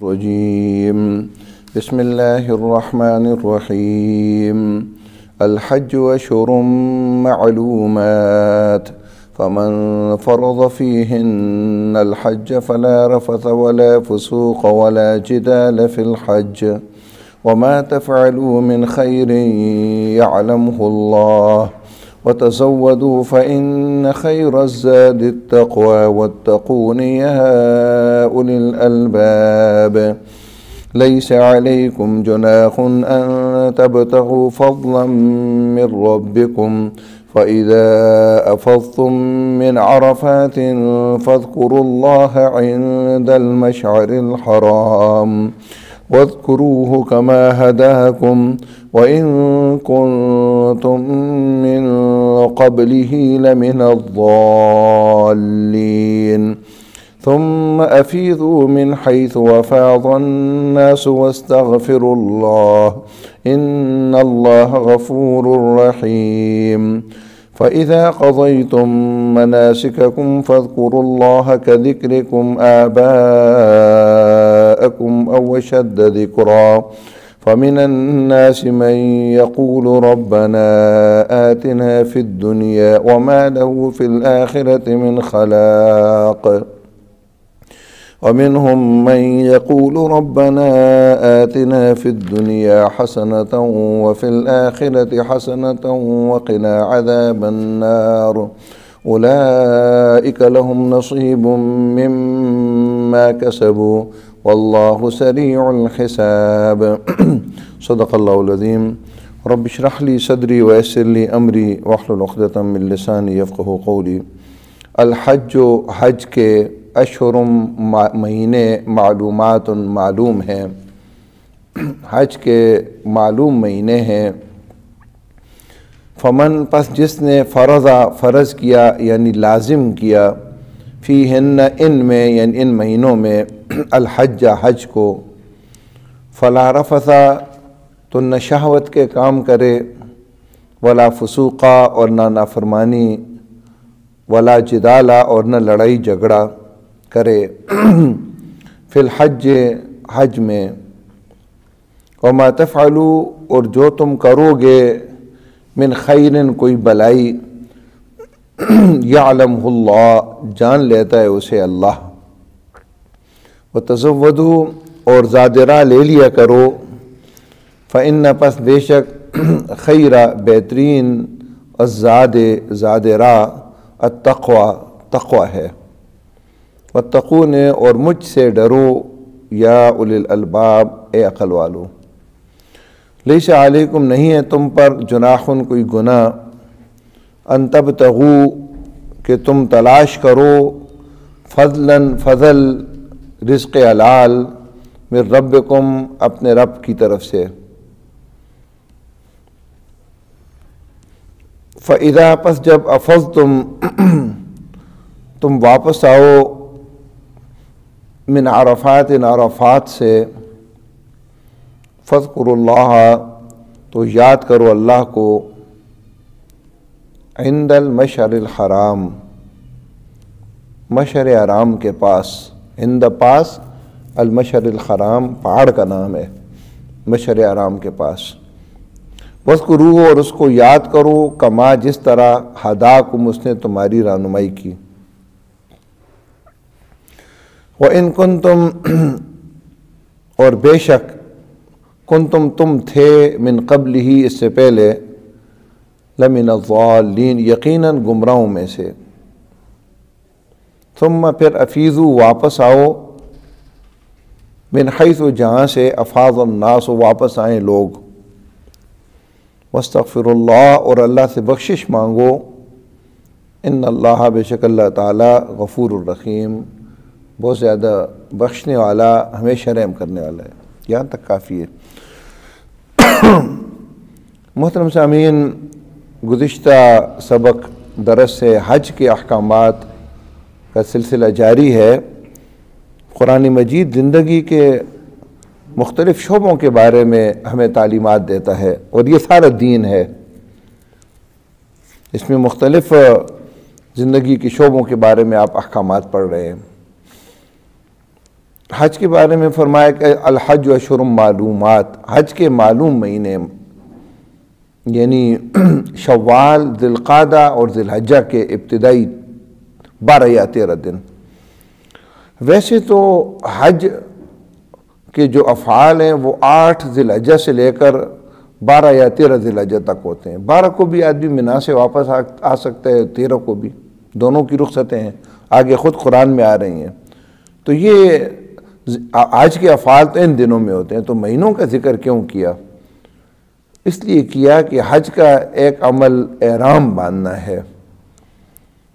الرجيم بسم الله الرحمن الرحيم الحج أشهر معلومات فمن فرض فيهن الحج فلا رفث ولا فسوق ولا جدال في الحج وما تفعلوا من خير يعلمه الله وتزودوا فإن خير الزاد التقوى واتقون يا أولي الألباب ليس عليكم جناح أن تبتغوا فضلا من ربكم فإذا أفضتم من عرفات فاذكروا الله عند المشعر الحرام واذكروه كما هداكم وإن كنتم من قبله لمن الضالين ثم أفيضوا من حيث أفاض الناس واستغفروا الله إن الله غفور رحيم فإذا قضيتم مناسككم فاذكروا الله كذكركم آباءكم أو أشد ذكرا فمن الناس من يقول ربنا آتنا في الدنيا وما له في الآخرة من خلاق ومنهم من يقول ربنا آتنا في الدنيا حسنة وفي الآخرة حسنة وقنا عذاب النار أولئك لهم نصيب مما كسبوا والله سريع الحساب صدق الله العظيم رب اشرح لي صدري ويسر لي أمري واحلل عقدة من لساني يفقهوا قولي الحج حج کے اشہر مہینے معلومات معلوم ہیں، حج کے معلوم مہینے ہیں۔ فمن پس جس نے فرض کیا یعنی لازم کیا، فیہن ان میں یعنی ان مہینوں میں، الحج حج کو، فلا رفثا تو نہ شہوت کے کام کرے، ولا فسوقا اور نہ نافرمانی، ولا جدالا اور نہ لڑائی جھگڑا کرے، فی الحج حج میں، وما تفعلوا اور جو تم کرو گے، من خیر کوئی بلائی، یعلمہ اللہ جان لیتا ہے اسے اللہ، وتزودوا اور زادرہ لے لیا کرو، فإن پس بے شک خیرہ بہترین، الزاد زادرہ، التقوی تقوی ہے، واتقون اور مجھ سے ڈرو یا اولی الالباب اے عقل والو، لیس علیکم نہیں ہے تم پر جناح کوئی گناہ، ان تبتغوا کہ تم تلاش کرو، فضلاً فضل، رزق حلال، من ربکم اپنے رب کی طرف سے، فَإِذَا پس جب افضتم تم واپس آؤ، من عرفات عرفات سے، فاذکروا اللہ تو یاد کرو اللہ کو، عند المشعر الحرام مشعر حرام کے پاس، عند پاس، المشعر الحرام پہاڑ کا نام ہے، مشعر حرام کے پاس، وَاذْكُرُوهُ اور اس کو یاد کرو، کما جس طرح ہداکم اس نے تمہاری رہنمائی کی، وَإِن كُنتُم اور بے شک، کنتم تم تھے، من قبل ہی اس سے پہلے، لمن الضالین یقیناً گمراہوں میں سے، ثم پھر افیضوا واپس آؤ، من حیث جہاں سے افاض الناس واپس آئیں لوگ، واستغفر اللہ اور اللہ سے بخشش مانگو، ان اللہ بے شک اللہ تعالی غفور الرحیم بہت زیادہ بخشنے والا، ہمیشہ رحم کرنے والا ہے۔ یہاں تک کافی ہے۔ محترم سامعین، گزشتہ سبق درس سے حج کے احکامات کا سلسلہ جاری ہے۔ قرآن مجید زندگی کے مختلف شعبوں کے بارے میں ہمیں تعلیمات دیتا ہے، اور یہ سارا دین ہے، اس میں مختلف زندگی کے شعبوں کے بارے میں آپ احکامات پڑھ رہے ہیں۔ حج کے بارے میں فرمایا کہ الحج اشہر معلومات، حج کے معلوم مہینے یعنی شوال، ذی القعدہ اور ذی الحجہ کے ابتدائی 12 یا 13 دن۔ ویسے تو حج کے جو افعال ہیں وہ 8 ذی الحجہ سے لے کر 12 یا 13 ذی الحجہ تک ہوتے ہیں۔ 12 کو بھی آدمی منا سے واپس آ سکتا ہے، 13 کو بھی، دونوں کی رخصتیں ہیں، آگے خود قرآن میں آ رہی ہیں۔ تو یہ حج کے افعال تو ان دنوں میں ہوتے ہیں، تو مہینوں کا ذکر کیوں کیا؟ اس لیے کیا کہ حج کا ایک عمل احرام باندھنا ہے،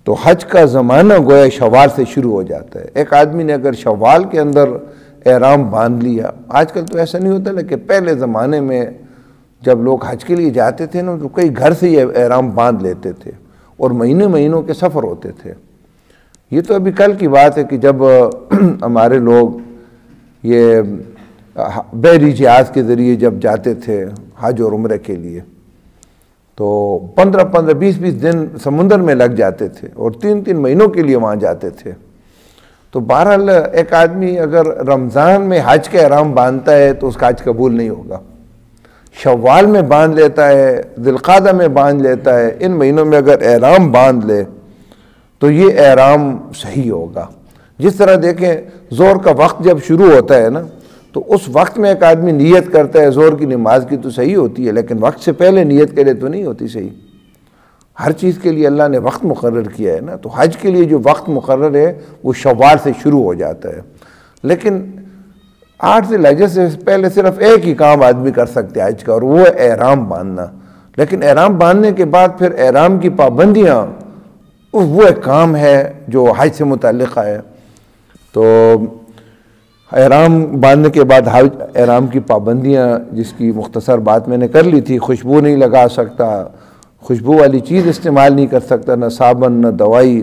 تو حج کا زمانہ گویا شوال سے شروع ہو جاتا ہے۔ ایک آدمی نے اگر شوال کے اندر احرام باندھ لیا، آج کل تو ایسا نہیں ہوتا، لیکن پہلے زمانے میں جب لوگ حج کے لیے جاتے تھے نا تو کئی گھر سے یہ احرام باندھ لیتے تھے اور مہینوں کے سفر ہوتے تھے۔ یہ تو ابھی کل کی بات ہے کہ جب ہمارے لوگ یہ بحری جہاز کے ذریعے جب جاتے تھے حج اور عمرے کے لیے تو 15 20 دن سمندر میں لگ جاتے تھے اور 3 مہینوں کے لیے وہاں جاتے تھے۔ تو بہرحال ایک آدمی اگر رمضان میں حج کا احرام باندھتا ہے تو اس کا حج قبول نہیں ہوگا، شوال میں باندھ لیتا ہے، ذی القعدہ میں باندھ لیتا ہے، ان مہینوں میں اگر احرام باندھ لے تو یہ احرام صحیح ہوگا۔ جس طرح دیکھیں ظہر کا وقت جب شروع ہوتا ہے نا تو اس وقت میں ایک آدمی نیت کرتا ہے، ظہر کی نماز کی تو صحیح ہوتی ہے، لیکن وقت سے پہلے نیت کرے تو نہیں ہوتی صحیح۔ ہر چیز کے لیے اللہ نے وقت مقرر کیا ہے نا، تو حج کے لیے جو وقت مقرر ہے وہ شوال سے شروع ہو جاتا ہے، لیکن 8 ذی الحجہ سے پہلے صرف ایک ہی کام آدمی کر سکتے حج کا، اور وہ ہے احرام باندھنا۔ لیکن احرام باندھنے کے بعد پھر احرام کی پابندیاں، وہ ایک کام ہے جو حج سے متعلقہ ہے۔ تو احرام باندھنے کے بعد احرام کی پابندیاں، جس کی مختصر بات میں نے کر لی تھی، خوشبو نہیں لگا سکتا، خوشبو والی چیز استعمال نہیں کر سکتا، نہ صابن نہ دوائی،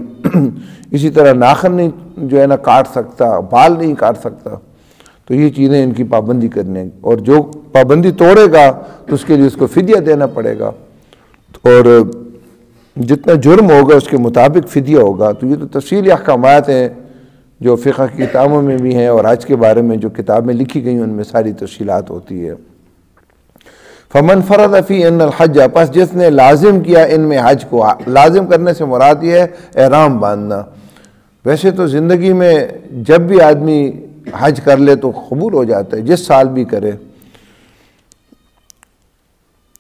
اسی طرح ناخن نہیں جو ہے نا کاٹ سکتا، بال نہیں کاٹ سکتا۔ تو یہ چیزیں ان کی پابندی کرنے، اور جو پابندی توڑے گا تو اس کے لیے اس کو فدیہ دینا پڑے گا، اور جتنا جرم ہوگا اس کے مطابق فدیہ ہوگا۔ تو یہ تو تفصیلی احکامات ہیں جو فقہ کی کتابوں میں بھی ہیں، اور حج کے بارے میں جو کتابیں لکھی گئی ان میں ساری تفصیلات ہوتی ہے۔ فمن فرض فی ان الحج، پس جس نے لازم کیا ان میں حج کو، لازم کرنے سے مراد یہ ہے احرام باندھنا۔ ویسے تو زندگی میں جب بھی آدمی حج کر لے تو قبول ہو جاتا ہے، جس سال بھی کرے،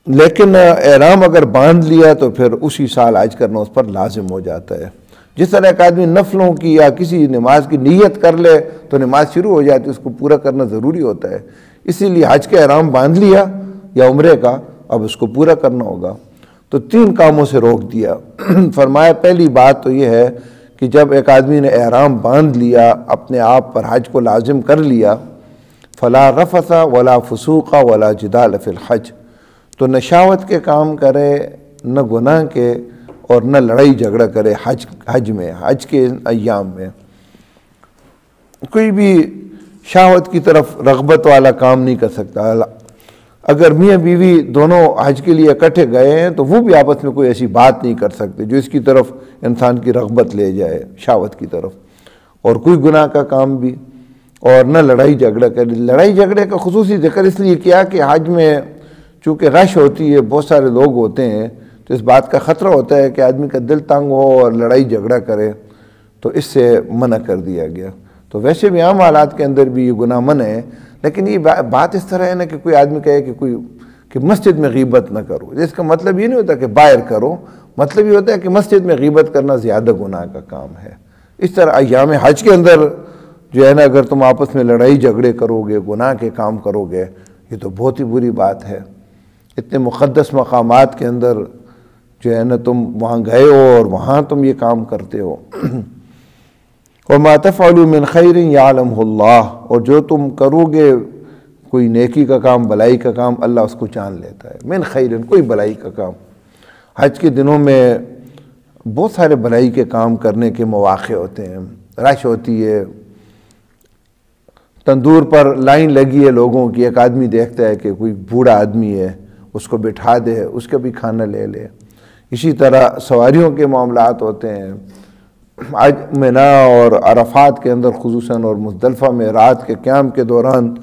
لیکن احرام اگر باندھ لیا تو پھر اسی سال حج کرنا اس پر لازم ہو جاتا ہے۔ جس طرح ایک آدمی نفلوں کی یا کسی نماز کی نیت کر لے تو نماز شروع ہو جاتی ہے، اس کو پورا کرنا ضروری ہوتا ہے، اسی لیے حج کا احرام باندھ لیا یا عمرے کا، اب اس کو پورا کرنا ہوگا۔ تو 3 کاموں سے روک دیا۔ فرمایا پہلی بات تو یہ ہے کہ جب ایک آدمی نے احرام باندھ لیا، اپنے آپ پر حج کو لازم کر لیا، فلا رفث ولا فسوق ولا جدال فی الحج، تو نہ شہوت کے کام کرے، نہ گناہ کے، اور نہ لڑائی جھگڑا کرے حج میں، حج کے ایام میں۔ کوئی بھی شہوت کی طرف رغبت والا کام نہیں کر سکتا۔ اگر میاں بیوی دونوں حج کے لیے اکٹھے گئے ہیں تو وہ بھی آپس میں کوئی ایسی بات نہیں کر سکتے جو اس کی طرف انسان کی رغبت لے جائے، شہوت کی طرف، اور کوئی گناہ کا کام بھی، اور نہ لڑائی جھگڑا کرے۔ لڑائی جھگڑے کا خصوصی ذکر اس لیے کیا کہ حج میں چونکہ رش ہوتی ہے، بہت سارے لوگ ہوتے ہیں، تو اس بات کا خطرہ ہوتا ہے کہ آدمی کا دل تنگ ہو اور لڑائی جھگڑا کرے، تو اس سے منع کر دیا گیا۔ تو ویسے بھی عام حالات کے اندر بھی یہ گناہ منع ہے، لیکن یہ بات اس طرح ہے نا کہ کوئی آدمی کہے کہ مسجد میں غیبت نہ کرو، اس کا مطلب یہ نہیں ہوتا کہ باہر کرو، مطلب یہ ہوتا ہے کہ مسجد میں غیبت کرنا زیادہ گناہ کا کام ہے۔ اس طرح ایام حج کے اندر جو ہے نا اگر تم آپس میں لڑائی جھگڑے کرو گے، گناہ کے کام کرو گے، یہ تو بہت ہی بری بات ہے۔ اتنے مقدس مقامات کے اندر جو ہے نا تم وہاں گئے ہو اور وہاں تم یہ کام کرتے ہو۔ وَمَا تَفْعَلُوا مِنْ خَيْرٍ يَعْلَمْهُ اللَّهُ، اور جو تم کرو گے کوئی نیکی کا کام، بلائی کا کام، اللہ اس کو جان لیتا ہے۔ من خیر، کوئی بلائی کا کام۔ حج کے دنوں میں بہت سارے بلائی کے کام کرنے کے مواقع ہوتے ہیں، رش ہوتی ہے، تندور پر لائن لگی ہے لوگوں کی، ایک آدمی دیکھتا ہے کہ کوئی بوڑھا آدمی ہے، اس کو بٹھا دے، اس کا بھی کھانا لے لے۔ اسی طرح سواریوں کے معاملات ہوتے ہیں، منا اور عرفات کے اندر خصوصاً اور مزدلفہ میں رات کے قیام کے دوران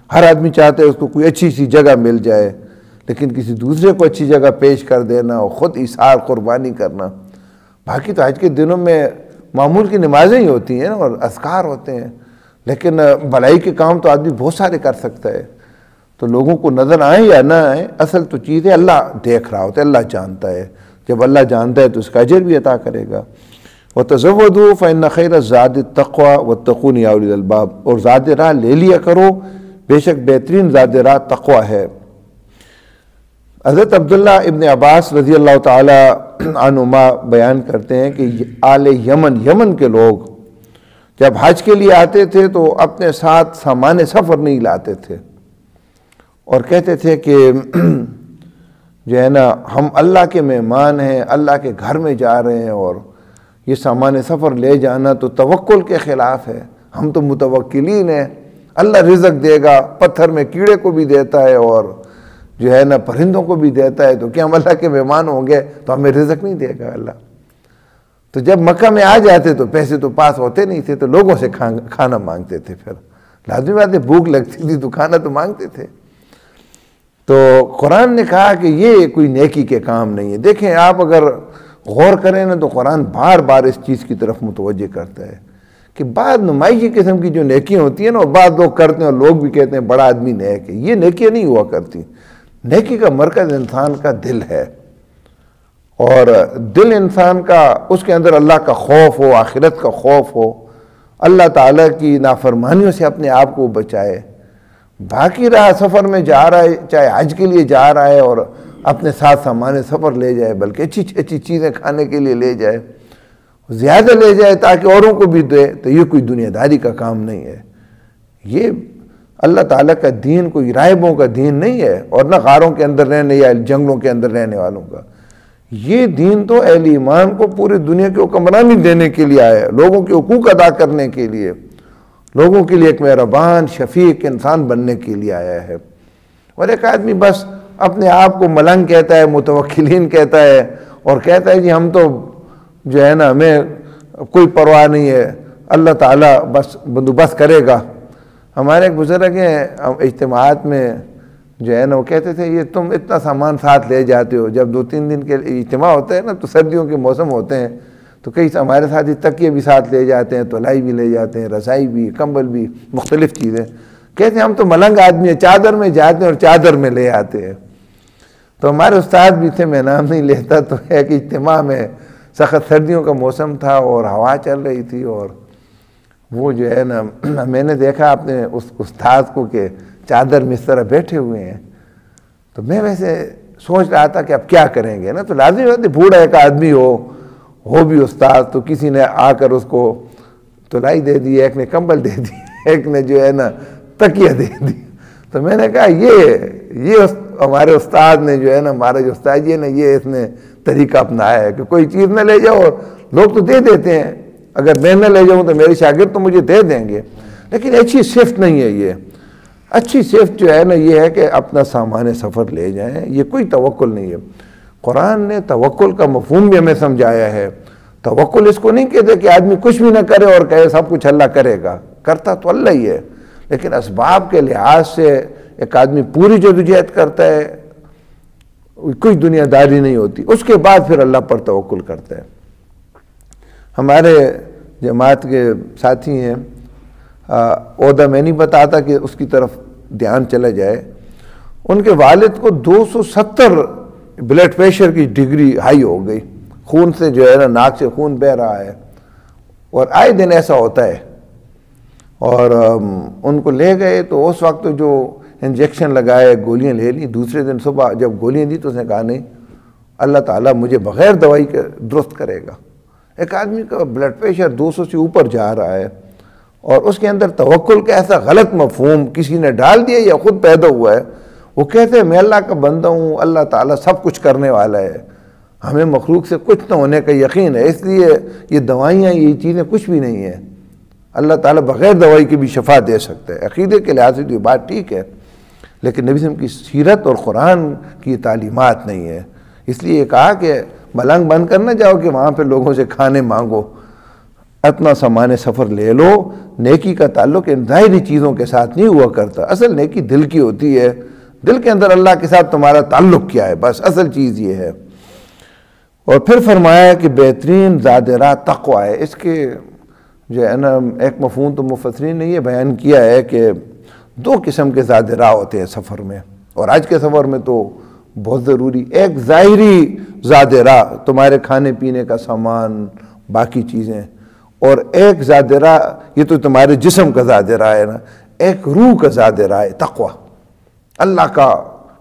ہر آدمی چاہتا ہے اس کو کوئی اچھی سی جگہ مل جائے، لیکن کسی دوسرے کو اچھی جگہ پیش کر دینا اور خود ایثار قربانی کرنا۔ باقی تو حج کے دنوں میں معمول کی نمازیں ہی ہوتی ہیں اور اذکار ہوتے ہیں، لیکن بھلائی کے کام تو آدمی بہت سارے کر سکتا ہے۔ تو لوگوں کو نظر آئیں یا نہ آئیں، اصل تو چیز ہے اللہ دیکھ رہا ہوتا ہے، اللہ جانتا ہے۔ جب اللہ جانتا ہے تو اس کا اجر بھی عطا کرے گا۔ وَتَزَوَّدُوا فَإِنَّ خَيْرَ الزَّادِ التَّقْوَىٰ وَاتَّقُونِ يَا أُولِي الْأَلْبَابِ، اور زاد راہ لے لیا کرو، بے شک بہترین زاد راہ تقویٰ ہے۔ حضرت عبداللہ ابن عباس رضی اللہ تعالی عنہما بیان کرتے ہیں کہ آل یمن کے لوگ جب حج کے لیے آتے تھے تو اپنے ساتھ سامان سفر نہیں لاتے تھے، اور کہتے تھے کہ جو ہے نا ہم اللہ کے مہمان ہیں، اللہ کے گھر میں جا رہے ہیں، اور یہ سامان سفر لے جانا تو توکل کے خلاف ہے۔ ہم تو متوکلین ہیں، اللہ رزق دے گا، پتھر میں کیڑے کو بھی دیتا ہے اور جو ہے نا پرندوں کو بھی دیتا ہے، تو کیا ہم اللہ کے مہمان ہوں گے تو ہمیں رزق نہیں دے گا اللہ؟ تو جب مکہ میں آ جاتے تو پیسے تو پاس ہوتے نہیں تھے، تو لوگوں سے کھانا مانگتے تھے۔ پھر لازمی بات ہے، بھوک لگتی تھی تو کھانا تو مانگتے تھے۔ تو قرآن نے کہا کہ یہ کوئی نیکی کے کام نہیں ہے۔ دیکھیں آپ اگر غور کریں نا تو قرآن بار بار اس چیز کی طرف متوجہ کرتا ہے کہ بعض نمائشی قسم کی جو نیکیاں ہوتی ہیں نا، بعض لوگ کرتے ہیں اور لوگ بھی کہتے ہیں بڑا آدمی نیک ہے، یہ نیکیاں نہیں ہوا کرتی۔ نیکی کا مرکز انسان کا دل ہے، اور دل انسان کا، اس کے اندر اللہ کا خوف ہو، آخرت کا خوف ہو، اللہ تعالیٰ کی نافرمانیوں سے اپنے آپ کو بچائے۔ باقی راہ سفر میں جا رہا ہے، چاہے حج کے لیے جا رہا ہے اور اپنے ساتھ سامان سفر لے جائے، بلکہ اچھی اچھی چیزیں کھانے کے لیے لے جائے، زیادہ لے جائے تاکہ اوروں کو بھی دے، تو یہ کوئی دنیا داری کا کام نہیں ہے۔ یہ اللہ تعالیٰ کا دین کوئی راہبوں کا دین نہیں ہے، اور نہ غاروں کے اندر رہنے یا جنگلوں کے اندر رہنے والوں کا۔ یہ دین تو اہل ایمان کو پوری دنیا کی حکمرانی دینے کے لیے آیا ہے، لوگوں کے حقوق ادا کرنے کے لیے، لوگوں کے لیے ایک مہربان شفیق انسان بننے کے لیے آیا ہے۔ اور ایک آدمی بس اپنے آپ کو ملنگ کہتا ہے، متوکلین کہتا ہے، اور کہتا ہے کہ ہم تو جو ہے نا ہمیں کوئی پرواہ نہیں ہے، اللہ تعالیٰ بس بندوبست کرے گا۔ ہمارے ایک بزرگ ہیں اجتماعات میں جو ہے نا، وہ کہتے تھے یہ تم اتنا سامان ساتھ لے جاتے ہو، جب 2-3 دن کے اجتماع ہوتا ہے نا تو سردیوں کے موسم ہوتے ہیں، تو کئی ہمارے ساتھ ہی تکیے بھی ساتھ لے جاتے ہیں، تولائی بھی لے جاتے ہیں، رضائی بھی، کمبل بھی، مختلف چیزیں۔ کہتے ہیں ہم تو ملنگ آدمی ہیں، چادر میں جاتے ہیں اور چادر میں لے آتے ہیں۔ تو ہمارے استاد بھی تھے، میں نام نہیں لیتا، تو ایک اجتماع میں سخت سردیوں کا موسم تھا اور ہوا چل رہی تھی، اور وہ جو ہے نا میں نے دیکھا اپنے اس استاد کو کہ چادر میں اس طرح بیٹھے ہوئے ہیں، تو میں ویسے سوچ رہا تھا کہ اب کیا کریں گے نا، تو لازمی بات ہے بوڑھا ایک آدمی ہو بھی استاد، تو کسی نے آ کر اس کو تولائی دے دی، ایک نے کمبل دے دی، ایک نے جو ہے نا تکیہ دے دی۔ تو میں نے کہا یہ ہمارے استاد نے جو ہے نا، ہمارا جو استاد جی نے، یہ اس نے طریقہ اپنایا ہے کہ کوئی چیز نہ لے جاؤ، لوگ تو دے دیتے ہیں، اگر میں نہ لے جاؤں تو میرے شاگرد تو مجھے دے دیں گے، لیکن اچھی صفت نہیں ہے یہ۔ اچھی صفت جو ہے نا یہ ہے کہ اپنا سامان سفر لے جائیں، یہ کوئی توکل نہیں ہے۔ قرآن نے توکل کا مفہوم بھی ہمیں سمجھایا ہے۔ توکل اس کو نہیں کہتے کہ آدمی کچھ بھی نہ کرے اور کہے سب کچھ اللہ کرے گا، کرتا تو اللہ ہی ہے، لیکن اسباب کے لحاظ سے ایک آدمی پوری جدوجہد کرتا ہے، کوئی دنیا داری نہیں ہوتی، اس کے بعد پھر اللہ پر توکل کرتا ہے۔ ہمارے جماعت کے ساتھی ہیں، عہدہ میں نہیں بتاتا کہ اس کی طرف دھیان چلا جائے، ان کے والد کو 270 بلڈ پریشر کی ڈگری ہائی ہو گئی، خون سے جو ہے نا ناک سے خون بہہ رہا ہے، اور آئے دن ایسا ہوتا ہے۔ اور ان کو لے گئے تو اس وقت جو انجیکشن لگائے، گولیاں لے لی، دوسرے دن صبح جب گولیاں دی تو اس نے کہا نہیں، اللہ تعالیٰ مجھے بغیر دوائی کے درست کرے گا۔ ایک آدمی کا بلڈ پریشر 200 سے اوپر جا رہا ہے، اور اس کے اندر توکل کا ایسا غلط مفہوم کسی نے ڈال دیا یا خود پیدا ہوا ہے، وہ کہتے ہیں میں اللہ کا بندہ ہوں، اللہ تعالیٰ سب کچھ کرنے والا ہے، ہمیں مخلوق سے کچھ نہ ہونے کا یقین ہے، اس لیے یہ دوائیاں یہ چیزیں کچھ بھی نہیں ہیں، اللہ تعالیٰ بغیر دوائی کے بھی شفا دے سکتا ہے۔ عقیدے کے لحاظ سے تو یہ بات ٹھیک ہے، لیکن نبی صلی اللہ علیہ وسلم کی سیرت اور قرآن کی تعلیمات نہیں ہے۔ اس لیے یہ کہا کہ ملنگ بن کر نہ جاؤ کہ وہاں پہ لوگوں سے کھانے مانگو، اتنا سامان سفر لے لو۔ نیکی کا تعلق ان ظاہری چیزوں کے ساتھ نہیں ہوا کرتا، اصل نیکی دل کی ہوتی ہے، دل کے اندر اللہ کے ساتھ تمہارا تعلق کیا ہے، بس اصل چیز یہ ہے۔ اور پھر فرمایا کہ بہترین زاد راہ تقوی ہے۔ اس کے جو ہے نا ایک مفہوم تو مفسرین نے یہ بیان کیا ہے کہ دو قسم کے زاد راہ ہوتے ہیں سفر میں، اور آج کے سفر میں تو بہت ضروری، ایک ظاہری زاد راہ تمہارے کھانے پینے کا سامان باقی چیزیں، اور ایک زاد راہ یہ تو تمہارے جسم کا زاد راہ ہے نا، ایک روح کا زاد راہ ہے تقوی، اللہ کا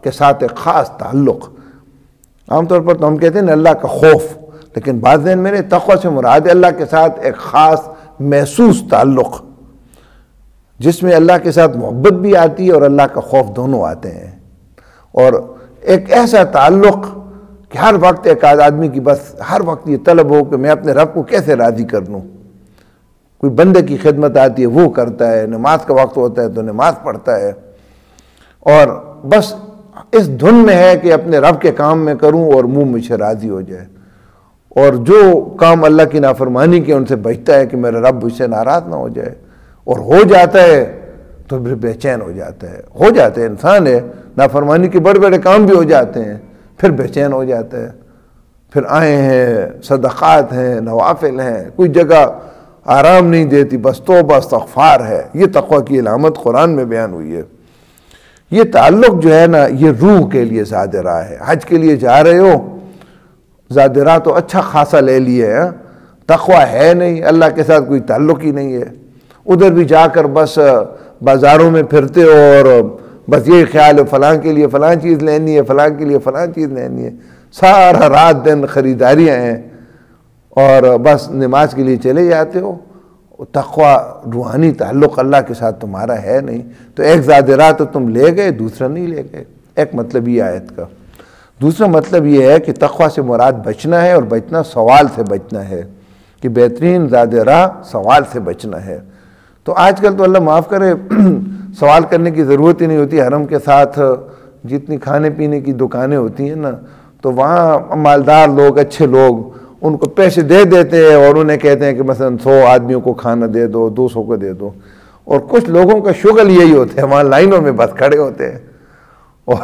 کے ساتھ ایک خاص تعلق۔ عام طور پر تو ہم کہتے ہیں نا اللہ کا خوف، لیکن بعض ذہن میرے تقوی سے مراد ہے اللہ کے ساتھ ایک خاص محسوس تعلق، جس میں اللہ کے ساتھ محبت بھی آتی ہے اور اللہ کا خوف دونوں آتے ہیں، اور ایک ایسا تعلق کہ ہر وقت ایک آدمی کی بس ہر وقت یہ طلب ہو کہ میں اپنے رب کو کیسے راضی کر لوں۔ کوئی بندے کی خدمت آتی ہے وہ کرتا ہے، نماز کا وقت ہوتا ہے تو نماز پڑھتا ہے، اور بس اس دھن میں ہے کہ اپنے رب کے کام میں کروں اور منہ مجھ سے راضی ہو جائے، اور جو کام اللہ کی نافرمانی کے ان سے بچتا ہے کہ میرا رب مجھ سے ناراض نہ ہو جائے، اور ہو جاتا ہے تو پھر بے چین ہو جاتا ہے، ہو جاتا ہے، انسان ہے، نافرمانی کے بڑے بڑے کام بھی ہو جاتے ہیں، پھر بے چین ہو جاتا ہے، پھر آئے ہیں، صدقات ہیں، نوافل ہیں، کوئی جگہ آرام نہیں دیتی، بس توبہ استغفار ہے۔ یہ تقوی کی علامت قرآن میں بیان ہوئی ہے۔ یہ تعلق جو ہے نا یہ روح کے لیے زاد راہ ہے۔ حج کے لیے جا رہے ہو، زاد راہ تو اچھا خاصا لے لیے ہیں، تقوی ہے نہیں، اللہ کے ساتھ کوئی تعلق ہی نہیں ہے، ادھر بھی جا کر بس بازاروں میں پھرتے ہو اور بس یہی خیال ہے فلاں کے لیے فلاں چیز لینی ہے، فلاں کے لیے فلاں چیز لینی ہے، سارا رات دن خریداریاں ہیں، اور بس نماز کے لیے چلے جاتے ہو۔ تقوی روحانی تعلق اللہ کے ساتھ تمہارا ہے نہیں، تو ایک زاد راہ تو تم لے گئے، دوسرا نہیں لے گئے۔ ایک مطلب یہ آیت کا۔ دوسرا مطلب یہ ہے کہ تقوی سے مراد بچنا ہے، اور بچنا سوال سے بچنا ہے، کہ بہترین زاد راہ سوال سے بچنا ہے۔ تو آج کل تو اللہ معاف کرے سوال کرنے کی ضرورت ہی نہیں ہوتی۔ حرم کے ساتھ جتنی کھانے پینے کی دکانیں ہوتی ہیں نا، تو وہاں مالدار لوگ، اچھے لوگ ان کو پیسے دے دیتے ہیں اور انہیں کہتے ہیں کہ مثلا 100 آدمیوں کو کھانا دے دو، 200 کو دے دو، اور کچھ لوگوں کا شغل یہی ہوتا ہے، وہاں لائنوں میں بس کھڑے ہوتے ہیں، اور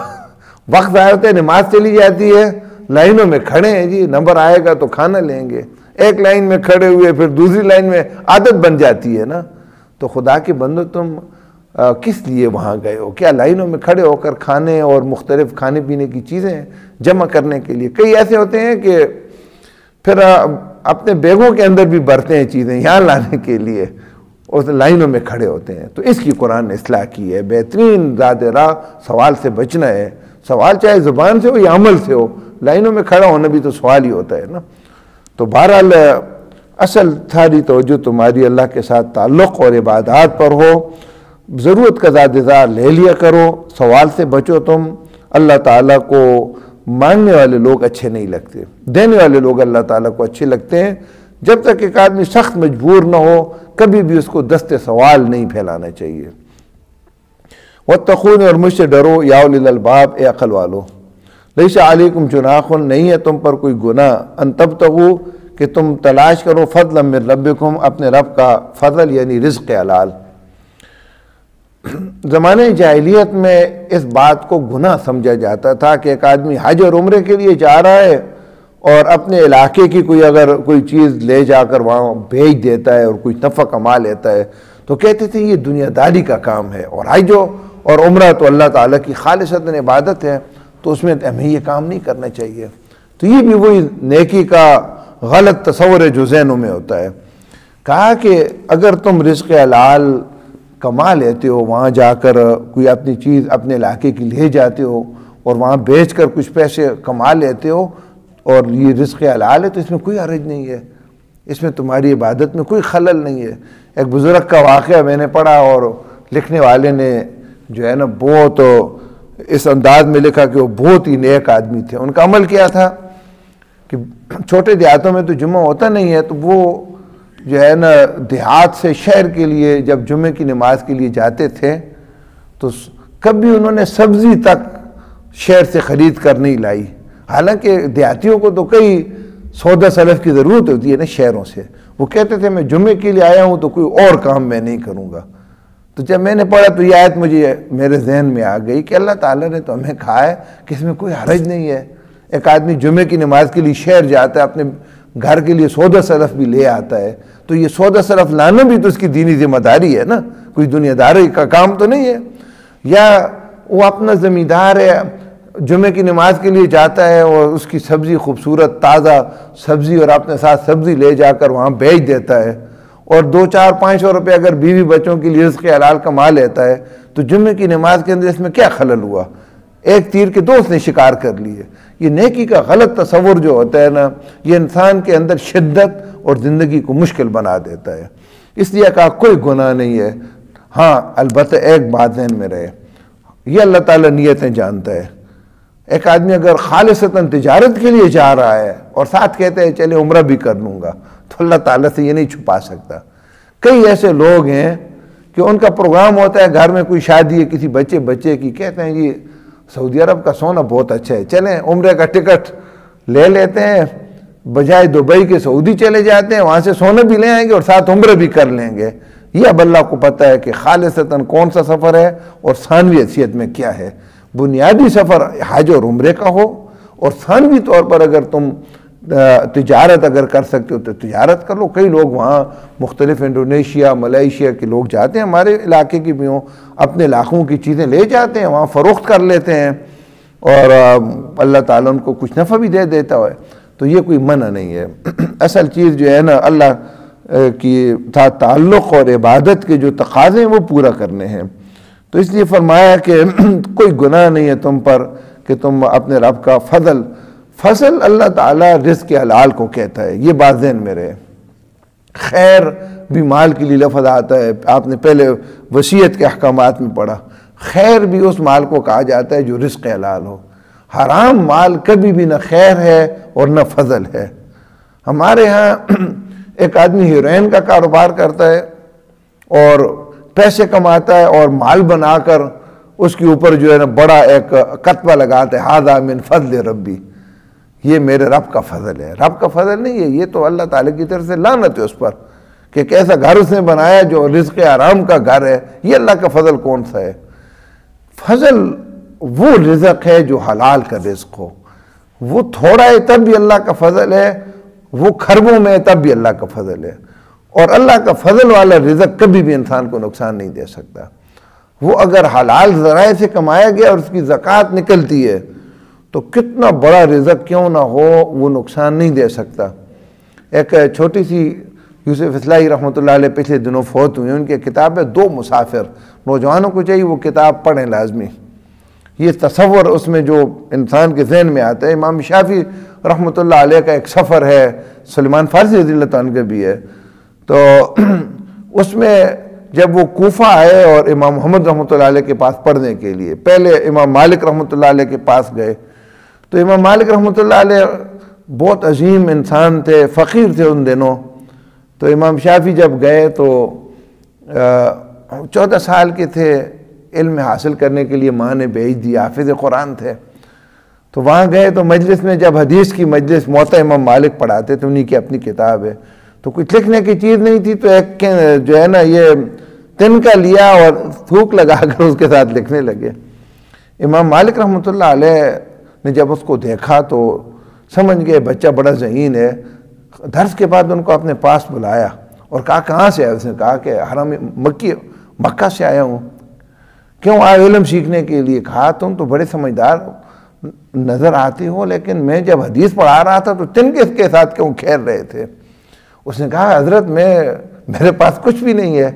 وقت آئے ہوتے ہیں، نماز چلی جاتی ہے، لائنوں میں کھڑے ہیں، جی نمبر آئے گا تو کھانا لیں گے، ایک لائن میں کھڑے ہوئے پھر دوسری لائن میں، عادت بن جاتی ہے نا۔ تو خدا کے بندو تم کس لیے وہاں گئے ہو؟ کیا لائنوں میں کھڑے ہو کر کھانے اور مختلف کھانے پینے کی چیزیں جمع کرنے کے لیے؟ کئی ایسے ہوتے ہیں کہ پھر اپنے بیگوں کے اندر بھی بھرتے ہیں چیزیں یہاں لانے کے لیے، اور لائنوں میں کھڑے ہوتے ہیں۔ تو اس کی قرآن نے اصلاح کی ہے۔ بہترین زاد راہ سوال سے بچنا ہے، سوال چاہے زبان سے ہو یا عمل سے ہو، لائنوں میں کھڑا ہونا بھی تو سوال ہی ہوتا ہے نا۔ تو بہرحال اصل ساری توجہ تمہاری اللہ کے ساتھ تعلق اور عبادات پر ہو، ضرورت کا زاد راہ لے لیا کرو، سوال سے بچو تم۔ اللہ تعالیٰ کو مانگنے والے لوگ اچھے نہیں لگتے، دینے والے لوگ اللہ تعالیٰ کو اچھے لگتے ہیں۔ جب تک ایک آدمی سخت مجبور نہ ہو، کبھی بھی اس کو دست سوال نہیں پھیلانا چاہیے۔ وَاتَّقُونِ، اور مجھ سے ڈرو، یا اولي الالباب، اے عقل والو، لیس علیکم جناح، نہیں ہے تم پر کوئی گناہ، ان تبتغوا، کہ تم تلاش کرو، فضلا من ربکم، اپنے رب کا فضل یعنی رزق حلال۔ زمانہ جاہلیت میں اس بات کو گناہ سمجھا جاتا تھا کہ ایک آدمی حج اور عمرے کے لیے جا رہا ہے اور اپنے علاقے کی اگر کوئی چیز لے جا کر وہاں بھیج دیتا ہے اور کوئی نفع کما لیتا ہے تو کہتے تھے یہ دنیا داری کا کام ہے، اور حج اور عمرہ تو اللہ تعالیٰ کی خالصتاً عبادت ہے، تو اس میں ہمیں یہ کام نہیں کرنا چاہیے۔ تو یہ بھی وہی نیکی کا غلط تصور ہے جو ذہنوں میں ہوتا ہے۔ کہا کہ اگر تم رزق حلال کما لیتے ہو، وہاں جا کر کوئی اپنی چیز اپنے علاقے کی لے جاتے ہو اور وہاں بیچ کر کچھ پیسے کما لیتے ہو، اور یہ رزق حلال ہے، تو اس میں کوئی حرج نہیں ہے، اس میں تمہاری عبادت میں کوئی خلل نہیں ہے۔ ایک بزرگ کا واقعہ میں نے پڑھا، اور لکھنے والے نے جو ہے نا بہت اس انداز میں لکھا کہ وہ بہت ہی نیک آدمی تھے۔ ان کا عمل کیا تھا کہ چھوٹے دیہاتوں میں تو جمعہ ہوتا نہیں ہے، تو وہ جو ہے نا دیہات سے شہر کے لیے جب جمعے کی نماز کے لیے جاتے تھے تو کبھی انہوں نے سبزی تک شہر سے خرید کر نہیں لائی، حالانکہ دیہاتیوں کو تو کئی سودا سلف کی ضرورت ہوتی ہے نا شہروں سے، وہ کہتے تھے میں جمعے کے لیے آیا ہوں تو کوئی اور کام میں نہیں کروں گا. تو جب میں نے پڑھا تو یہ آیت مجھے میرے ذہن میں آ گئی کہ اللہ تعالیٰ نے تو ہمیں کہا ہے کہ اس میں کوئی حرج نہیں ہے. ایک آدمی جمعے کی نماز کے لیے شہر جاتا ہے، اپنے گھر کے لیے سودا صرف بھی لے آتا ہے، تو یہ سودا صرف لانا بھی تو اس کی دینی ذمہ داری ہے نا، کوئی دنیا داری کا کام تو نہیں ہے. یا وہ اپنا زمیندار ہے، جمعے کی نماز کے لیے جاتا ہے اور اس کی سبزی خوبصورت تازہ سبزی اور اپنے ساتھ سبزی لے جا کر وہاں بیچ دیتا ہے، اور 200-400-500 روپے اگر بیوی بچوں کے لیے رزق حلال کما لیتا ہے، تو جمعے کی نماز کے اندر اس میں کیا خلل ہوا؟ ایک تیر کے 2 اس نے شکار کر لیے. یہ نیکی کا غلط تصور جو ہوتا ہے نا، یہ انسان کے اندر شدت اور زندگی کو مشکل بنا دیتا ہے. اس لیے کہا کوئی گناہ نہیں ہے. ہاں البتہ ایک بات ذہن میں رہے، یہ اللہ تعالیٰ نیتیں جانتا ہے. ایک آدمی اگر خالصتاً تجارت کے لیے جا رہا ہے اور ساتھ کہتے ہیں چلے عمرہ بھی کر لوں گا، تو اللہ تعالیٰ سے یہ نہیں چھپا سکتا. کئی ایسے لوگ ہیں کہ ان کا پروگرام ہوتا ہے گھر میں کوئی شادی ہے کسی بچے کی، کہتے ہیں جی سعودی عرب کا سونا بہت اچھا ہے، چلیں عمرے کا ٹکٹ لے لیتے ہیں، بجائے دبئی کے سعودی چلے جاتے ہیں، وہاں سے سونا بھی لے آئیں گے اور ساتھ عمرے بھی کر لیں گے. یہ اب اللہ کو پتہ ہے کہ خالصتاً کون سا سفر ہے اور ثانوی حیثیت میں کیا ہے. بنیادی سفر حج اور عمرے کا ہو، اور ثانوی طور پر اگر تم تجارت اگر کر سکتے ہو تو تجارت کر لو. کئی لوگ وہاں مختلف انڈونیشیا ملائیشیا کے لوگ جاتے ہیں، ہمارے علاقے کی بھی ہوں، اپنے علاقوں کی چیزیں لے جاتے ہیں، وہاں فروخت کر لیتے ہیں اور اللہ تعالیٰ ان کو کچھ نفع بھی دے دیتا ہے. تو یہ کوئی منع نہیں ہے. اصل چیز جو ہے نا اللہ کی تعلق اور عبادت کے جو تقاضے ہیں وہ پورا کرنے ہیں. تو اس لیے فرمایا کہ کوئی گناہ نہیں ہے تم پر کہ تم اپنے رب کا فضل اللہ تعالیٰ رزق حلال کو کہتا ہے. یہ بات ذہن میں رہے. خیر بھی مال کے لیے لفظ آتا ہے، آپ نے پہلے وصیت کے احکامات میں پڑھا. خیر بھی اس مال کو کہا جاتا ہے جو رزق حلال ہو. حرام مال کبھی بھی نہ خیر ہے اور نہ فضل ہے. ہمارے ہاں ایک آدمی ہیروئن کا کاروبار کرتا ہے اور پیسے کماتا ہے اور مال بنا کر اس کے اوپر جو ہے نا بڑا ایک کتبہ لگاتا ہے، ھذا من فضل ربی، یہ میرے رب کا فضل ہے. رب کا فضل نہیں ہے، یہ تو اللہ تعالیٰ کی طرف سے لعنت ہے اس پر کہ کیسا گھر اس نے بنایا جو رزق حرام کا گھر ہے. یہ اللہ کا فضل کون سا ہے؟ فضل وہ رزق ہے جو حلال کا رزق ہو. وہ تھوڑا ہے تب بھی اللہ کا فضل ہے، وہ خربوں میں ہے تب بھی اللہ کا فضل ہے. اور اللہ کا فضل والا رزق کبھی بھی انسان کو نقصان نہیں دے سکتا. وہ اگر حلال ذرائع سے کمایا گیا اور اس کی زکوٰۃ نکلتی ہے تو کتنا بڑا رزق کیوں نہ ہو وہ نقصان نہیں دے سکتا. ایک چھوٹی سی یوسف اصلاحی رحمۃ اللہ علیہ پچھلے دنوں فوت ہوئے، ان کی کتاب ہے 2 مسافر. نوجوانوں کو چاہیے وہ کتاب پڑھیں لازمی. یہ تصور اس میں جو انسان کے ذہن میں آتا ہے. امام شافعی رحمۃ اللہ علیہ کا ایک سفر ہے، سلمان فارسی رضی اللہ عنہ کا بھی ہے. تو اس میں جب وہ کوفہ آئے اور امام محمد رحمۃ اللہ علیہ کے پاس پڑھنے کے لیے، پہلے امام مالک رحمۃ اللہ علیہ کے پاس گئے. تو امام مالک رحمۃ اللہ علیہ بہت عظیم انسان تھے، فقیر تھے ان دنوں. تو امام شافعی جب گئے تو 14 سال کے تھے، علم حاصل کرنے کے لیے ماں نے بھیج دیا، حافظ قرآن تھے. تو وہاں گئے تو مجلس میں جب حدیث کی مجلس موطا امام مالک پڑھاتے تھے، انہی کی اپنی کتاب ہے، تو کچھ لکھنے کی چیز نہیں تھی، تو ایک جو ہے نا یہ تنکا لیا اور تھوک لگا کر اس کے ساتھ لکھنے لگے. امام مالک رحمۃ اللہ علیہ نے جب اس کو دیکھا تو سمجھ گئے بچہ بڑا ذہین ہے. درس کے بعد ان کو اپنے پاس بلایا اور کہا کہاں سے آئے؟ اس نے کہا کہ حرم مکہ سے آیا ہوں. کیوں آئے؟ علم سیکھنے کے لیے. کہا تم تو بڑے سمجھدار نظر آتے ہو، لیکن میں جب حدیث پڑھا رہا تھا تو تنکے کے ساتھ کیوں کھیل رہے تھے؟ اس نے کہا حضرت میرے پاس کچھ بھی نہیں ہے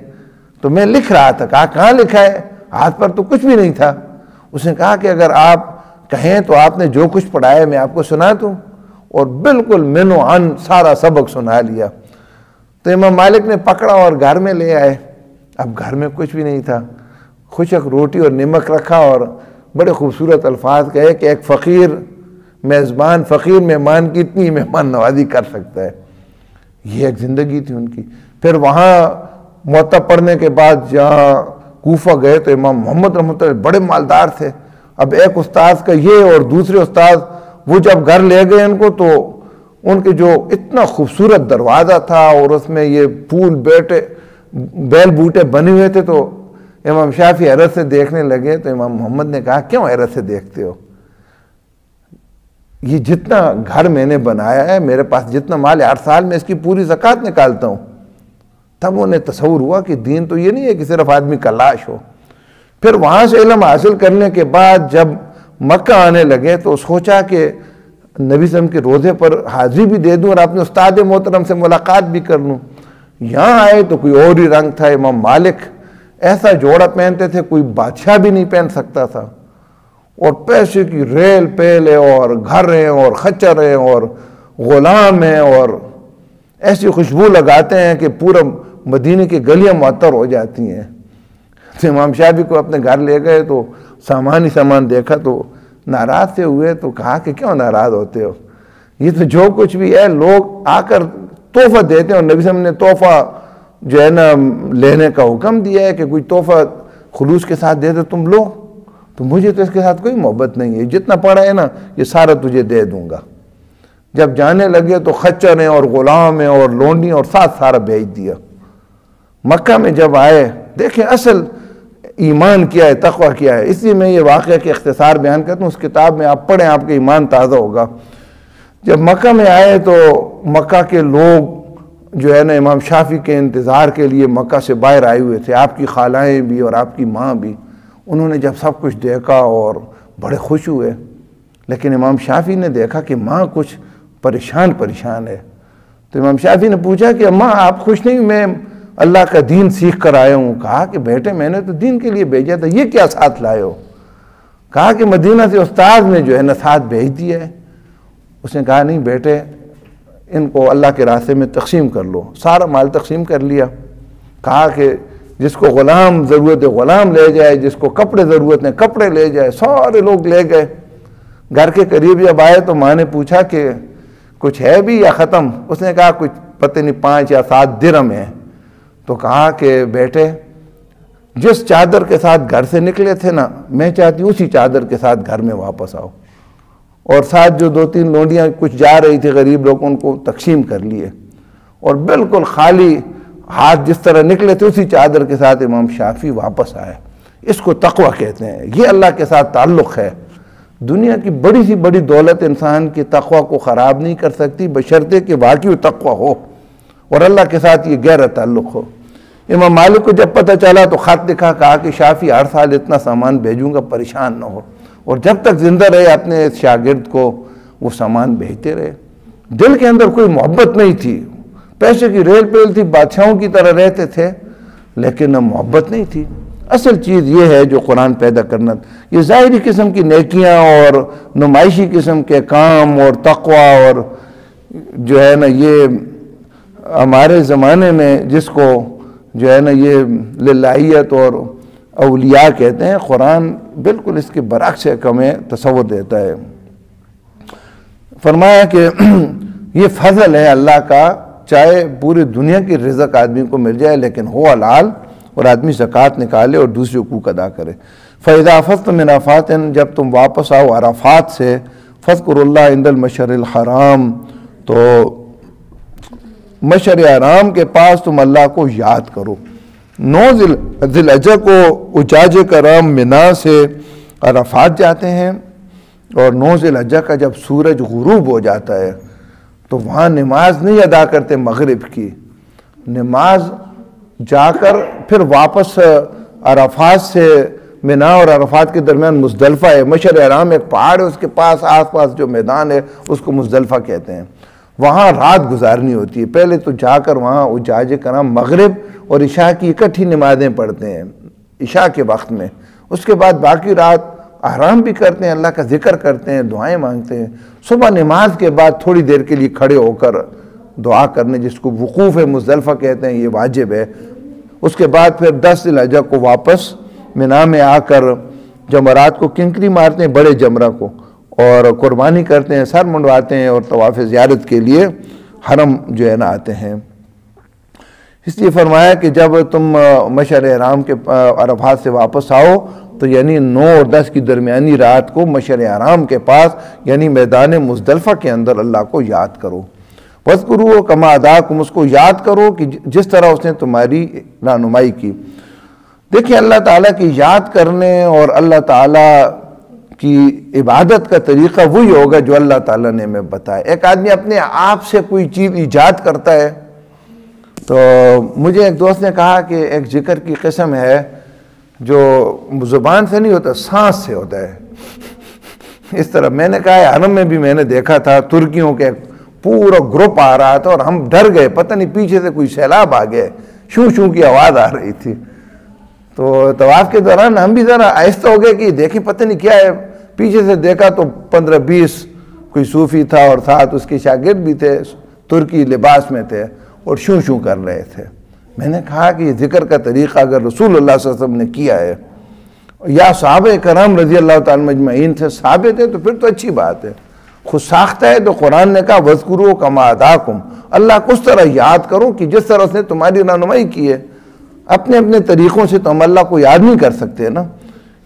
تو میں لکھ رہا تھا. کہا کہاں لکھا ہے؟ ہاتھ پر تو کچھ بھی نہیں تھا. اس نے کہا کہ اگر آپ کہیں تو آپ نے جو کچھ پڑھایا میں آپ کو سنا دوں، اور بالکل منو عن سارا سبق سنا لیا. تو امام مالک نے پکڑا اور گھر میں لے آئے. اب گھر میں کچھ بھی نہیں تھا، خشک روٹی اور نمک رکھا اور بڑے خوبصورت الفاظ کہے کہ ایک فقیر میزبان فقیر مہمان کی اتنی مہمان نوازی کر سکتا ہے. یہ ایک زندگی تھی ان کی. پھر وہاں موطا پڑھنے کے بعد جہاں کوفہ گئے تو امام محمد رحمۃ اللہ بڑے مالدار تھے. اب ایک استاذ کا یہ اور دوسرے استاذ وہ جب گھر لے گئے ان کو تو ان کے جو اتنا خوبصورت دروازہ تھا اور اس میں یہ پھول بیل بوٹے بنے ہوئے تھے، تو امام شافعی حیرت سے دیکھنے لگے، تو امام محمد نے کہا کیوں حیرت سے دیکھتے ہو؟ یہ جتنا گھر میں نے بنایا ہے، میرے پاس جتنا مال ہے، 8 سال میں اس کی پوری زکوٰۃ نکالتا ہوں۔ تب انہیں تصور ہوا کہ دین تو یہ نہیں ہے کہ صرف آدمی کا لاش ہو۔ پھر وہاں سے علم حاصل کرنے کے بعد جب مکہ آنے لگے تو سوچا کہ نبی صلی اللہ علیہ وسلم کے روزے پر حاضری بھی دے دوں اور اپنے استاد محترم سے ملاقات بھی کر لوں۔ یہاں آئے تو کوئی اور ہی رنگ تھا۔ امام مالک ایسا جوڑا پہنتے تھے کوئی بادشاہ بھی نہیں پہن سکتا تھا، اور پیسے کی ریل پیل ہے اور گھر ہیں اور خچر ہیں اور غلام ہیں، اور ایسی خوشبو لگاتے ہیں کہ پورا مدینے کی گلیاں معطر ہو جاتی ہیں۔ تو امام شافعی کو اپنے گھر لے گئے تو سامان ہی سامان دیکھا تو ناراض سے ہوئے، تو کہا کہ کیوں ناراض ہوتے ہو؟ یہ تو جو کچھ بھی ہے لوگ آ کر تحفہ دیتے ہیں، اور نبی صلی اللہ علیہ وسلم نے تحفہ جو ہے نا لینے کا حکم دیا ہے کہ کوئی تحفہ خلوص کے ساتھ دے دو تم لو، تو مجھے تو اس کے ساتھ کوئی محبت نہیں ہے، جتنا پڑا ہے نا یہ سارا تجھے دے دوں گا۔ جب جانے لگے تو خچر ہیں اور غلام ہیں اور لونڈی اور ساتھ سارا بھیج دیا۔ مکہ میں جب آئے دیکھیں اصل ایمان کیا ہے، تقوی کیا ہے۔ اس لیے میں یہ واقعہ کے اختصار بیان کرتا ہوں، اس کتاب میں آپ پڑھیں، آپ کا ایمان تازہ ہوگا۔ جب مکہ میں آئے تو مکہ کے لوگ جو ہے نا امام شافعی کے انتظار کے لیے مکہ سے باہر آئے ہوئے تھے، آپ کی خالائیں بھی اور آپ کی ماں بھی۔ انہوں نے جب سب کچھ دیکھا اور بڑے خوش ہوئے، لیکن امام شافعی نے دیکھا کہ ماں کچھ پریشان ہے۔ تو امام شافعی نے پوچھا کہ اماں آپ خوش نہیں؟ میں اللہ کا دین سیکھ کر آیا ہوں۔ کہا کہ بیٹے میں نے تو دین کے لیے بھیجا تھا، یہ کیا ساتھ لائے ہو؟ کہا کہ مدینہ سے استاد نے جو ہے نا ساتھ بھیج دیا ہے۔ اس نے کہا نہیں بیٹے، ان کو اللہ کے راستے میں تقسیم کر لو۔ سارا مال تقسیم کر لیا۔ کہا کہ جس کو غلام ضرورت ہے غلام لے جائے، جس کو کپڑے ضرورت ہیں کپڑے لے جائے۔ سارے لوگ لے گئے۔ گھر کے قریب جب آئے تو ماں نے پوچھا کہ کچھ ہے بھی یا ختم؟ اس نے کہا کچھ پتہ نہیں 5 یا 7 درہم ہیں۔ تو کہا کہ بیٹے جس چادر کے ساتھ گھر سے نکلے تھے نا، میں چاہتی ہوں اسی چادر کے ساتھ گھر میں واپس آؤ۔ اور ساتھ جو 2-3 لونڈیاں کچھ جا رہی تھی غریب لوگ، ان کو تقسیم کر لیے، اور بالکل خالی ہاتھ جس طرح نکلے تھے اسی چادر کے ساتھ امام شافعی واپس آئے۔ اس کو تقوی کہتے ہیں، یہ اللہ کے ساتھ تعلق ہے۔ دنیا کی بڑی سی بڑی دولت انسان کی تقوی کو خراب نہیں کر سکتی، بشرطے کہ واقعی تقوی ہو اور اللہ کے ساتھ یہ گہرا تعلق ہو۔ امام مالک کو جب پتہ چلا تو خط لکھا، کہا کہ شافعی ہر سال اتنا سامان بھیجوں گا، پریشان نہ ہو، اور جب تک زندہ رہے اپنے شاگرد کو وہ سامان بھیجتے رہے۔ دل کے اندر کوئی محبت نہیں تھی، پیسے کی ریل پیل تھی، بادشاہوں کی طرح رہتے تھے، لیکن محبت نہیں تھی۔ اصل چیز یہ ہے جو قرآن پیدا کرنا، یہ ظاہری قسم کی نیکیاں اور نمائشی قسم کے کام اور تقوی، اور جو ہے نا یہ ہمارے زمانے میں جس کو جو ہے نا یہ للہیت اور اولیاء کہتے ہیں، قرآن بالکل اس کے برعکس ایک ہمیں تصور دیتا ہے۔ فرمایا کہ یہ فضل ہے اللہ کا، چاہے پوری دنیا کی رزق آدمی کو مل جائے لیکن ہو حلال، اور آدمی زکوٰۃ نکالے اور دوسرے حقوق ادا کرے۔ فَإِذَا أَفَضْتُم مِّنْ عَرَفَاتٍ، جب تم واپس آؤ عرفات سے، فاذکروا اللہ عند المشعر الحرام، تو مشعر حرام کے پاس تم اللہ کو یاد کرو۔ 9 ذی الحجہ کو حجاج کرام منا سے عرفات جاتے ہیں، اور 9 ذی الحجہ کا جب سورج غروب ہو جاتا ہے تو وہاں نماز نہیں ادا کرتے مغرب کی، نماز جا کر پھر واپس عرفات سے منا اور عرفات کے درمیان مزدلفہ ہے۔ مشعر حرام ایک پہاڑ ہے، اس کے پاس آس پاس جو میدان ہے اس کو مزدلفہ کہتے ہیں۔ وہاں رات گزارنی ہوتی ہے، پہلے تو جا کر وہاں حجاج کرام مغرب اور عشاء کی اکٹھی نمازیں پڑھتے ہیں عشاء کے وقت میں، اس کے بعد باقی رات آرام بھی کرتے ہیں، اللہ کا ذکر کرتے ہیں، دعائیں مانگتے ہیں۔ صبح نماز کے بعد تھوڑی دیر کے لیے کھڑے ہو کر دعا کرنے، جس کو وقوف مزدلفہ کہتے ہیں، یہ واجب ہے۔ اس کے بعد پھر 10 ذی الحجہ کو واپس منا میں آ کر جمرات کو کنکری مارتے ہیں، بڑے جمرہ کو، اور قربانی کرتے ہیں، سر منڈواتے ہیں، اور طواف زیارت کے لیے حرم جو ہے نا آتے ہیں۔ اس لیے فرمایا کہ جب تم مشعر حرام کے عرفات سے واپس آؤ تو یعنی 9 اور 10 کی درمیانی رات کو مشعر حرام کے پاس یعنی میدان مزدلفہ کے اندر اللہ کو یاد کرو۔ وَاذْكُرُوهُ كَمَا هَدَاكُمْ، اس کو یاد کرو کہ جس طرح اس نے تمہاری رہنمائی کی۔ دیکھیں اللہ تعالیٰ کی یاد کرنے اور اللہ تعالیٰ کی عبادت کا طریقہ وہی ہوگا جو اللہ تعالیٰ نے ہمیں بتایا۔ ایک آدمی اپنے آپ سے کوئی چیز ایجاد کرتا ہے، تو مجھے ایک دوست نے کہا کہ ایک ذکر کی قسم ہے جو زبان سے نہیں ہوتا، سانس سے ہوتا ہے۔ اس طرح میں نے کہا حرم میں بھی میں نے دیکھا تھا، ترکیوں کے پورا گروپ آ رہا تھا اور ہم ڈر گئے، پتہ نہیں پیچھے سے کوئی سیلاب آ گئے، شوں شوں کی آواز آ رہی تھی۔ تو طواف کے دوران ہم بھی ذرا آہستہ ہو گئے کہ دیکھیں پتہ نہیں کیا ہے، پیچھے سے دیکھا تو 15-20 کوئی صوفی تھا اور ساتھ اس کے شاگرد بھی تھے، ترکی لباس میں تھے اور شوں شوں کر رہے تھے۔ میں نے کہا کہ یہ ذکر کا طریقہ اگر رسول اللہ صلی اللہ علیہ وسلم نے کیا ہے یا صحابہ کرام رضی اللہ تعالیٰ مجمعین سے ثابت ہے تو پھر تو اچھی بات ہے۔ خود ساختہ ہے تو قرآن نے کہا وَاذْكُرُوهُ كَمَا هَدَاكُمْ، اللہ کو اس طرح یاد کرو کہ جس طرح اس نے تمہاری رہنمائی کی ہے۔ اپنے اپنے طریقوں سے تو ہم اللہ کو یاد نہیں کر سکتے نا،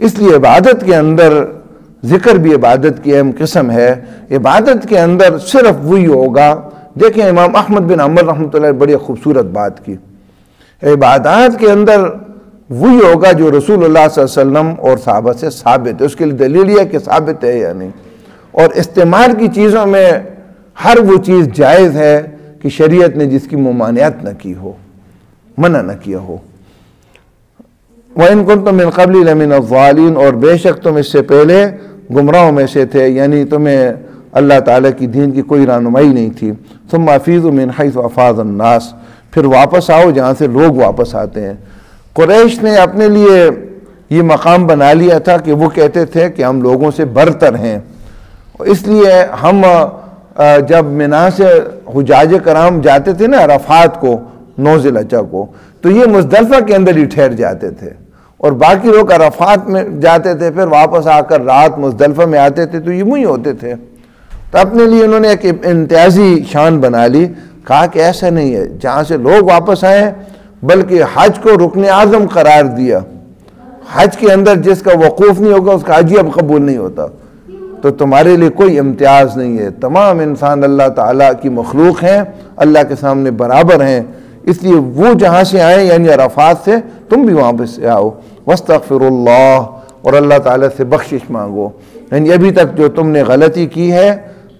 اس لیے عبادت کے اندر ذکر بھی عبادت کی اہم قسم ہے۔ عبادت کے اندر صرف وہی ہوگا۔ دیکھیں امام احمد بن حنبل رحمۃ اللہ علیہ بڑی خوبصورت بات کی، عبادات کے اندر وہی ہوگا جو رسول اللہ صلی اللہ علیہ وسلم اور صحابہ سے ثابت ہے۔ اس کے لیے دلیل یہ ہے کہ ثابت ہے یا نہیں۔ اور استعمال کی چیزوں میں ہر وہ چیز جائز ہے کہ شریعت نے جس کی ممانعت نہ کی ہو، منع نہ کیا ہو۔ وَإِن كُنتُم مِّن قَبْلِ لَمِنَ الضَّالِينَ، اور بے شک تم اس سے پہلے گمراہوں میں سے تھے، یعنی تمہیں اللہ تعالیٰ کی دین کی کوئی رہنمائی نہیں تھی۔ ثُمَّ أَفِيضُوا مِنْ حَيْثُ أَفَاضَ النَّاسُ، پھر واپس آؤ جہاں سے لوگ واپس آتے ہیں۔ قریش نے اپنے لیے یہ مقام بنا لیا تھا کہ وہ کہتے تھے کہ ہم لوگوں سے برتر ہیں، اس لیے ہم جب منا سے حجاج کرام جاتے تھے نا عرفات کو 9 ذی الحجہ کو، تو یہ مزدلفہ کے اندر ہی ٹھہر جاتے تھے اور باقی لوگ عرفات میں جاتے تھے، پھر واپس آ کر رات مزدلفہ میں آتے تھے، تو یہ وہی ہوتے تھے۔ تو اپنے لیے انہوں نے ایک امتیازی شان بنا لی، کہا کہ ایسا نہیں ہے، جہاں سے لوگ واپس آئیں، بلکہ حج کو رکن اعظم قرار دیا۔ حج کے اندر جس کا وقوف نہیں ہوگا اس کا حج ہی اب قبول نہیں ہوتا۔ تو تمہارے لیے کوئی امتیاز نہیں ہے، تمام انسان اللہ تعالیٰ کی مخلوق ہیں، اللہ کے سامنے برابر ہیں، اس لیے وہ جہاں سے آئیں یعنی عرفات سے، تم بھی وہاں پہ سے آؤ۔ وَاسْتَغْفِرُوا اللَّهَ، اور اللہ تعالیٰ سے بخشش مانگو، یعنی ابھی تک جو تم نے غلطی کی ہے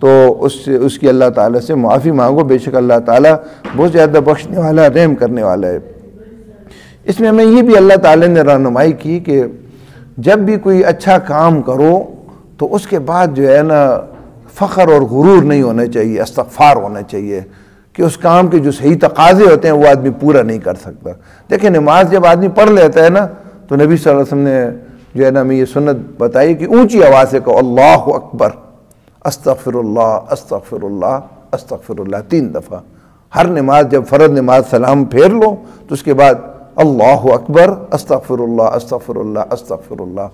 تو اس کی اللہ تعالیٰ سے معافی مانگو، بے شک اللہ تعالیٰ بہت زیادہ بخشنے والا، رحم کرنے والا ہے۔ اس میں ہمیں یہ بھی اللہ تعالیٰ نے رہنمائی کی کہ جب بھی کوئی اچھا کام کرو تو اس کے بعد جو ہے نا فخر اور غرور نہیں ہونا چاہیے، استغفار ہونا چاہیے کہ اس کام کے جو صحیح تقاضے ہوتے ہیں وہ آدمی پورا نہیں کر سکتا۔ دیکھیں نماز جب آدمی پڑھ لیتا ہے نا تو نبی صلی اللہ علیہ وسلم نے جو ہے نا ہمیں یہ سنت بتائی کہ اونچی آواز سے کہو اللہ اکبر، استغفر اللہ استغفر اللہ استغفر اللہ 3 دفعہ۔ ہر نماز جب فرض نماز سلام پھیر لو تو اس کے بعد اللہ اکبر استغفر اللہ استغفر اللہ استغفر اللہ۔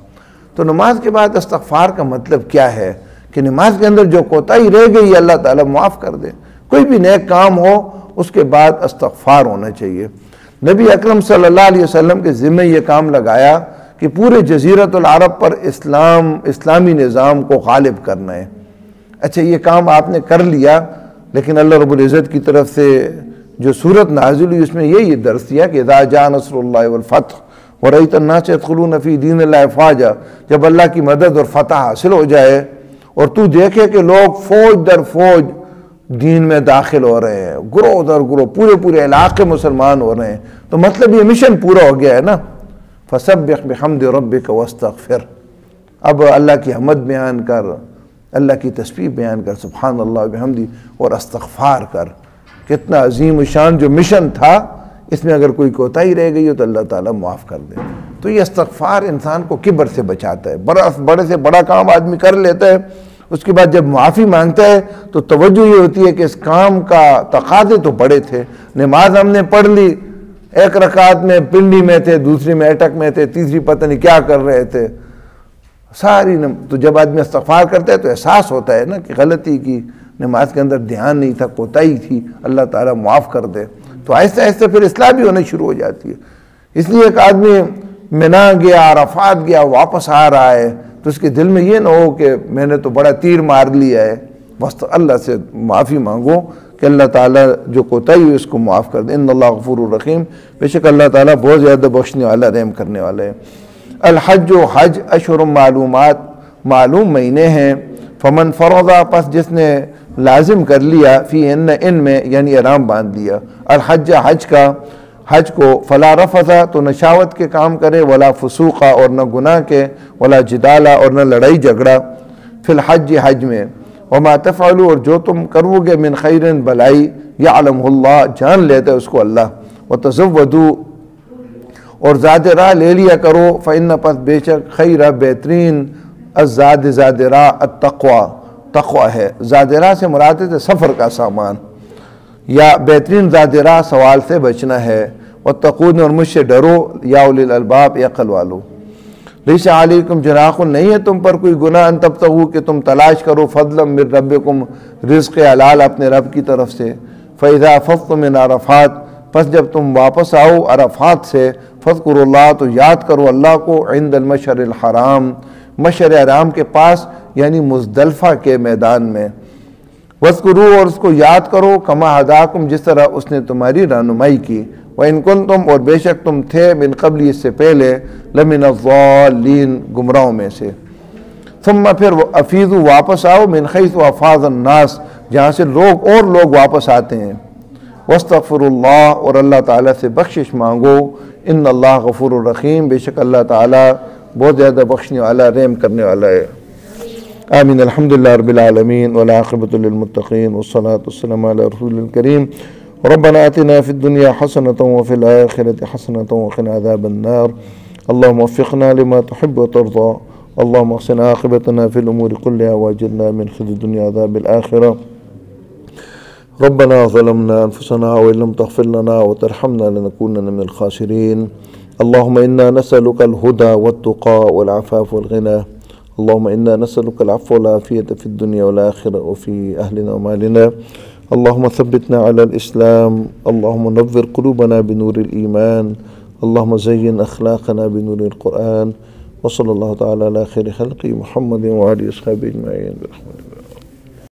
تو نماز کے بعد استغفار کا مطلب کیا ہے کہ نماز کے اندر جو کوتاہی رہ گئی اللہ تعالیٰ معاف کر دے۔ کوئی بھی نیک کام ہو اس کے بعد استغفار ہونا چاہیے۔ نبی اکرم صلی اللہ علیہ وسلم کے ذمہ یہ کام لگایا کہ پورے جزیرۃ العرب پر اسلامی نظام کو غالب کرنا ہے۔ اچھا یہ کام آپ نے کر لیا، لیکن اللہ رب العزت کی طرف سے جو صورت نازل ہوئی اس میں یہی درس دیا کہ اذا جاء نصر اللہ والفتح ورأیت الناس يدخلون فی دین اللہ افواجا، جب اللہ کی مدد اور فتح حاصل ہو جائے اور تو دیکھے کہ لوگ فوج در فوج دین میں داخل ہو رہے ہیں، گروہ در گروہ، پورے علاقے مسلمان ہو رہے ہیں، تو مطلب یہ مشن پورا ہو گیا ہے نا۔ فسبح بحمد ربک واستغفر، اب اللہ کی حمد بیان کر، اللہ کی تسبیح بیان کر، سبحان اللہ بحمدی، اور استغفار کر۔ کتنا عظیم الشان جو مشن تھا، اس میں اگر کوئی کوتاہی رہ گئی ہو تو اللہ تعالیٰ معاف کر دے۔ تو یہ استغفار انسان کو کبر سے بچاتا ہے، بڑے سے بڑا کام آدمی کر لیتا ہے، اس کے بعد جب معافی مانگتا ہے تو توجہ یہ ہوتی ہے کہ اس کام کا تقاضے تو بڑے تھے۔ نماز ہم نے پڑھ لی، 1 رکعت میں پنڈی میں تھے، دوسری میں اٹک میں تھے، تیسری پتہ نہیں کیا کر رہے تھے ساری تو جب آدمی استغفار کرتا ہے تو احساس ہوتا ہے نا کہ غلطی کی، نماز کے اندر دھیان نہیں تھا، کوتاہی تھی، اللہ تعالیٰ معاف کر دے، تو آہستہ آہستہ پھر اصلاح بھی ہونا شروع ہو جاتی ہے۔ اس لیے ایک آدمی منا گیا، عرفات گیا، واپس آ رہا ہے تو اس کے دل میں یہ نہ ہو کہ میں نے تو بڑا تیر مار لیا ہے، بس اللہ سے معافی مانگو کہ اللہ تعالیٰ جو کوتاہی ہوئی اس کو معاف کر دے۔ ان اللہ غفور الرحیم، بے شک اللہ تعالیٰ بہت زیادہ بخشنے والا، رحم کرنے والا ہے۔ الحج و حج اشہر معلومات، معلوم مہینے ہیں۔ فمن فرضا، پس جس نے لازم کر لیا، فی ان میں یعنی احرام باندھ لیا، الحج حج کو، فلا رفثا تو نہ شہوت کے کام کرے، ولا فسوقا اور نہ گناہ کے، ولا جدالا اور نہ لڑائی جھگڑا، فی الحج حج میں، وما تفعلوا اور جو تم کرو گے، من خیر بلائی، یعلمہ اللہ جان لیتا ہے اس کو اللہ، وتزودوا اور زاد راہ لے لیا کرو، فإن پس بے شک خیر بہترین، الزاد زاد راہ التقوی تقوی ہے، زاد راہ سے مراد ہے سفر کا سامان، یا بہترین زاد راہ سوال سے بچنا ہے، واتقون اور مجھ سے ڈرو، یا اولی الالباب یا عقل والو، لیس علیکم جناح نہیں ہے تم پر کوئی گناہ، ان تبتغوا کہ تم تلاش کرو، فضلا من ربکم رزق حلال اپنے رب کی طرف سے، فاذا افضتم من عرفات پس جب تم واپس آؤ عرفات سے، فاذکروا اللہ تو یاد کرو اللہ کو، عند المشعر الحرام مشعر حرام کے پاس یعنی مزدلفہ کے میدان میں، وَاذْكُرُوا اور اس کو یاد کرو، کما ہداکم جس طرح اس نے تمہاری رہنمائی کی، وَإِن كُنتُم اور بے شک تم تھے، من قبل اس سے پہلے، لَمِنَ الضَّالِّينَ گمراہوں میں سے، ثم پھر افیضوا واپس آؤ، من حیث افاض الناس جہاں سے لوگ واپس آتے ہیں، واستغفروا اللہ اور اللہ تعالیٰ سے بخشش مانگو، ان اللہ غفور الرحیم بے شک اللہ تعالیٰ بہت زیادہ بخشنے والا، رحم کرنے والا ہے۔ آمین۔ الحمدللہ رب العالمین والعاقبۃ للمتقین والصلاة والسلام علی رسول الکریم۔ ربنا آتنا فی الدنیا حسنۃ وفی الآخرۃ حسنۃ وقنا عذاب النار۔ اللہم وفقنا لما تحب وترضى۔ اللہم احسن عاقبتنا فی الامور کلها واجرنا من خزي الدنیا عذاب الآخرہ۔ ربنا ظلمنا انفسنا وإن لم تغفر لنا وترحمنا لنكونن من الخاسرين۔ اللهم إنا نسألك الهدى والتقى والعفاف والغنى۔ اللهم إنا نسألك العفو والعافية في الدنيا والآخرة وفي أهلنا ومالنا۔ اللهم ثبتنا على الإسلام۔ اللهم نور قلوبنا بنور الإيمان۔ اللهم زين أخلاقنا بنور القرآن۔ وصلى الله تعالى على خير خلقه محمد وعلى آله وصحبه أجمعين برحمته۔